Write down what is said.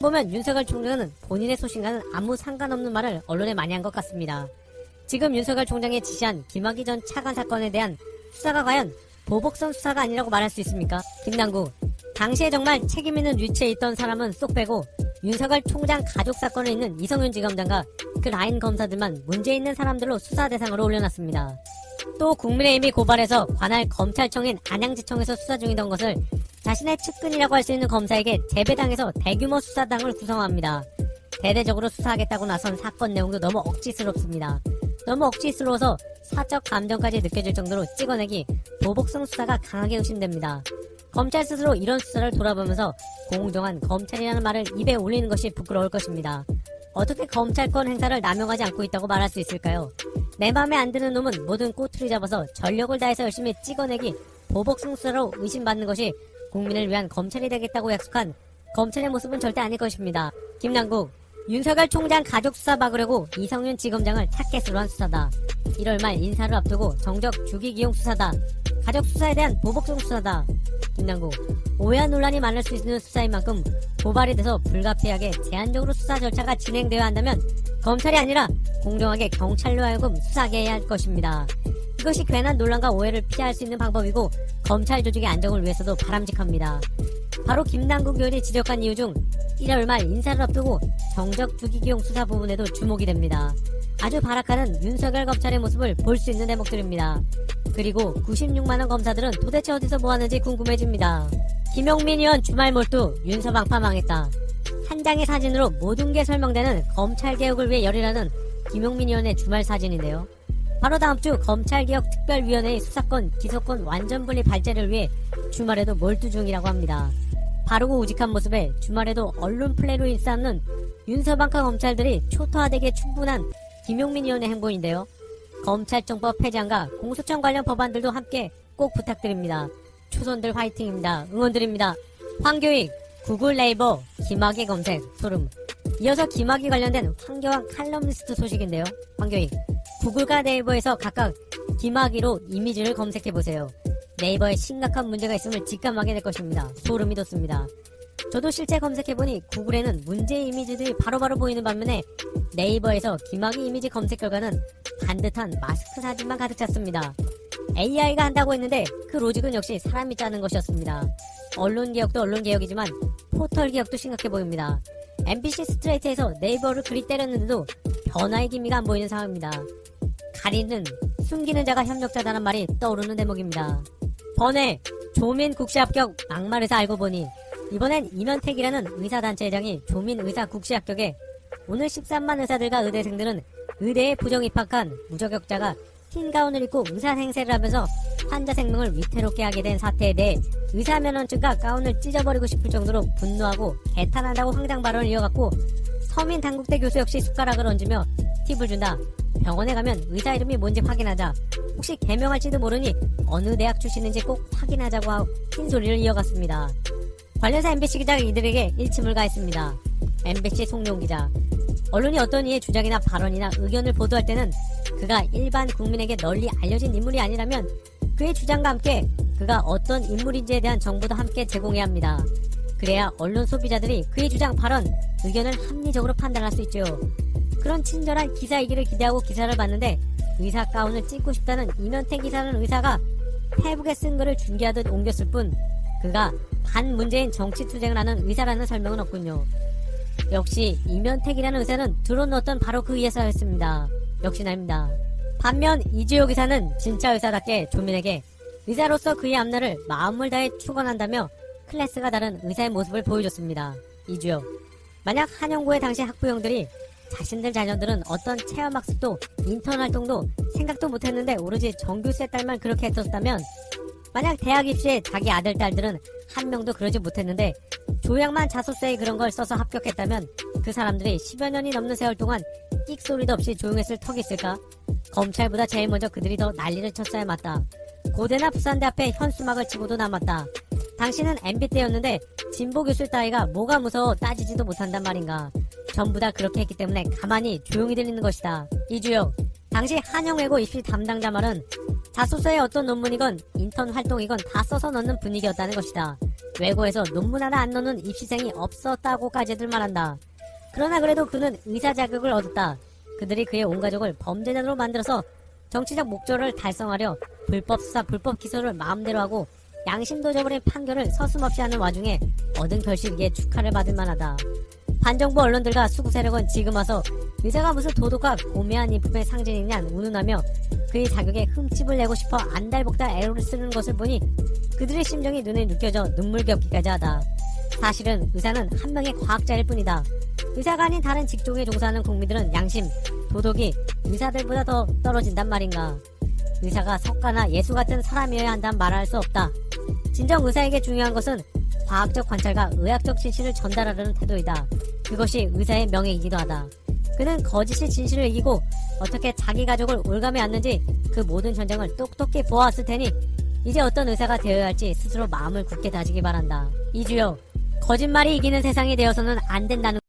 보면 윤석열 총장은 본인의 소신과는 아무 상관없는 말을 언론에 많이 한 것 같습니다. 지금 윤석열 총장이 지시한 김학의 전 차관 사건에 대한 수사가 과연 보복성 수사가 아니라고 말할 수 있습니까? 김남국, 당시에 정말 책임있는 위치에 있던 사람은 쏙 빼고 윤석열 총장 가족 사건에 있는 이성윤 지검장과 그 라인 검사들만 문제 있는 사람들로 수사 대상으로 올려놨습니다. 또 국민의힘이 고발해서 관할 검찰청인 안양지청에서 수사 중이던 것을 자신의 측근이라고 할 수 있는 검사에게 재배당해서 대규모 수사당을 구성합니다. 대대적으로 수사하겠다고 나선 사건 내용도 너무 억지스럽습니다. 너무 억지스러워서 사적 감정까지 느껴질 정도로 찍어내기 보복성 수사가 강하게 의심됩니다. 검찰 스스로 이런 수사를 돌아보면서 공정한 검찰이라는 말을 입에 올리는 것이 부끄러울 것입니다. 어떻게 검찰권 행사를 남용하지 않고 있다고 말할 수 있을까요? 내 맘에 안 드는 놈은 모든 꼬투리 잡아서 전력을 다해서 열심히 찍어내기 보복성 수사로 의심받는 것이 국민을 위한 검찰이 되겠다고 약속한 검찰의 모습은 절대 아닐 것입니다. 김남국, 윤석열 총장 가족 수사 막으려고 이성윤 지검장을 타겟으로 한 수사다. 1월 말 인사를 앞두고 정적 주기기용 수사다. 가족 수사에 대한 보복성 수사다. 김남국, 오해와 논란이 많을 수 있는 수사인 만큼 고발이 돼서 불가피하게 제한적으로 수사 절차가 진행되어야 한다면 검찰이 아니라 공정하게 경찰로 하여금 수사하게 해야 할 것입니다. 이것이 괜한 논란과 오해를 피할 수 있는 방법이고 검찰 조직의 안정을 위해서도 바람직합니다. 바로 김남국 의원이 지적한 이유 중 1월 말 인사를 앞두고 정적 주기기용 수사 부분에도 주목이 됩니다. 아주 발악하는 윤석열 검찰의 모습을 볼 수 있는 대목들입니다. 그리고 96만원 검사들은 도대체 어디서 뭐하는지 궁금해집니다. 김용민 의원 주말 몰두, 윤서방파 망했다. 한 장의 사진으로 모든 게 설명되는 검찰개혁을 위해 열일하는 김용민 의원의 주말 사진인데요. 바로 다음주 검찰개혁특별위원회의 수사권, 기소권 완전분리 발제를 위해 주말에도 몰두 중이라고 합니다. 바르고 우직한 모습에 주말에도 언론 플레이로 일삼는 윤서방과 검찰들이 초토화되기에 충분한 김용민 의원의 행보인데요. 검찰청법 폐지안과 공소청 관련 법안들도 함께 꼭 부탁드립니다. 초선들 화이팅입니다. 응원드립니다. 황교익, 구글 네이버, 김학의 검색, 소름. 이어서 김학의 관련된 황교안 칼럼니스트 소식인데요. 황교익, 구글과 네이버에서 각각 김학의로 이미지를 검색해보세요. 네이버에 심각한 문제가 있음을 직감하게 될 것입니다. 소름이 돋습니다. 저도 실제 검색해보니 구글에는 문제의 이미지들이 바로바로 보이는 반면에 네이버에서 김학의 이미지 검색 결과는 반듯한 마스크 사진만 가득 찼습니다. AI가 한다고 했는데 그 로직은 역시 사람이 짜는 것이었습니다. 언론개혁도 언론개혁이지만 포털개혁도 심각해 보입니다. MBC 스트레이트에서 네이버를 그리 때렸는데도 변화의 기미가 안 보이는 상황입니다. 가리는, 숨기는 자가 협력자다는 말이 떠오르는 대목입니다. 번외, 조민 국시 합격 막말의사 알고 보니 이번엔 임현택이라는 의사단체장이 조민 의사 국시 합격에 오늘 13만 의사들과 의대생들은 의대에 부정 입학한 무저격자가 흰 가운을 입고 의사 행세를 하면서 환자 생명을 위태롭게 하게 된 사태에 대해 의사 면허증과 가운을 찢어버리고 싶을 정도로 분노하고 개탄한다고 황당 발언을 이어갔고, 서민 당국대 교수 역시 숟가락을 얹으며 팁을 준다. 병원에 가면 의사 이름이 뭔지 확인하자. 혹시 개명할지도 모르니 어느 대학 출신인지 꼭 확인하자고 하고 흰소리를 이어갔습니다. 관련사 MBC 기자가 이들에게 일침을 가했습니다. MBC 송룡 기자, 언론이 어떤 이의 주장이나 발언이나 의견을 보도할 때는 그가 일반 국민에게 널리 알려진 인물이 아니라면 그의 주장과 함께 그가 어떤 인물인지에 대한 정보도 함께 제공해야 합니다. 그래야 언론 소비자들이 그의 주장, 발언, 의견을 합리적으로 판단할 수 있죠. 그런 친절한 기사이기를 기대하고 기사를 봤는데 의사 가운을 찢고 싶다는 임현택 기사는 의사가 페북에 쓴 글을 중계하듯 옮겼을 뿐 그가 반문재인 정치 투쟁을 하는 의사라는 설명은 없군요. 역시 임현택이라는 의사는 들어놓았던 바로 그 의사였습니다. 역시나입니다. 반면 이주혁 의사는 진짜 의사답게 조민에게 의사로서 그의 앞날을 마음을 다해 축원한다며 클래스가 다른 의사의 모습을 보여줬습니다. 이주혁, 만약 한영고의 당시 학부형들이 자신들 자녀들은 어떤 체험학습도 인턴 활동도 생각도 못했는데 오로지 정교수의 딸만 그렇게 했었다면, 만약 대학 입시에 자기 아들 딸들은 한 명도 그러지 못했는데 조약만 자소서에 그런 걸 써서 합격했다면 그 사람들이 10여 년이 넘는 세월 동안 끽소리도 없이 조용했을 턱이 있을까? 검찰보다 제일 먼저 그들이 더 난리를 쳤어야 맞다. 고대나 부산대 앞에 현수막을 치고도 남았다. 당신은 MB 때였는데 진보 교수 따위가 뭐가 무서워 따지지도 못한단 말인가. 전부 다 그렇게 했기 때문에 가만히 조용히 들리는 것이다. 이주혁, 당시 한영외고 입시 담당자 말은 자소서에 어떤 논문이건 인턴 활동이건 다 써서 넣는 분위기였다는 것이다. 외고에서 논문 하나 안 넣는 입시생이 없었다고까지들 말한다. 그러나 그래도 그는 의사 자격을 얻었다. 그들이 그의 온 가족을 범죄자로 만들어서 정치적 목적을 달성하려 불법 수사, 불법 기소를 마음대로 하고 양심도 저버린 판결을 서슴없이 하는 와중에 얻은 결실기에 축하를 받을 만하다. 반정부 언론들과 수구 세력은 지금 와서 의사가 무슨 도덕과 고매한 인품의 상징이냐 운운하며 그의 자격에 흠집을 내고 싶어 안달복달 애를 쓰는 것을 보니 그들의 심정이 눈에 느껴져 눈물겹기까지 하다. 사실은 의사는 한 명의 과학자일 뿐이다. 의사가 아닌 다른 직종에 종사하는 국민들은 양심, 도덕이 의사들보다 더 떨어진단 말인가. 의사가 석가나 예수 같은 사람이어야 한다는 말할 수 없다. 진정 의사에게 중요한 것은 과학적 관찰과 의학적 진실을 전달하려는 태도이다. 그것이 의사의 명예이기도 하다. 그는 거짓이 진실을 이기고 어떻게 자기 가족을 올감해 왔는지 그 모든 전쟁을 똑똑히 보아왔을 테니 이제 어떤 의사가 되어야 할지 스스로 마음을 굳게 다지기 바란다. 이주여, 거짓말이 이기는 세상이 되어서는 안 된다는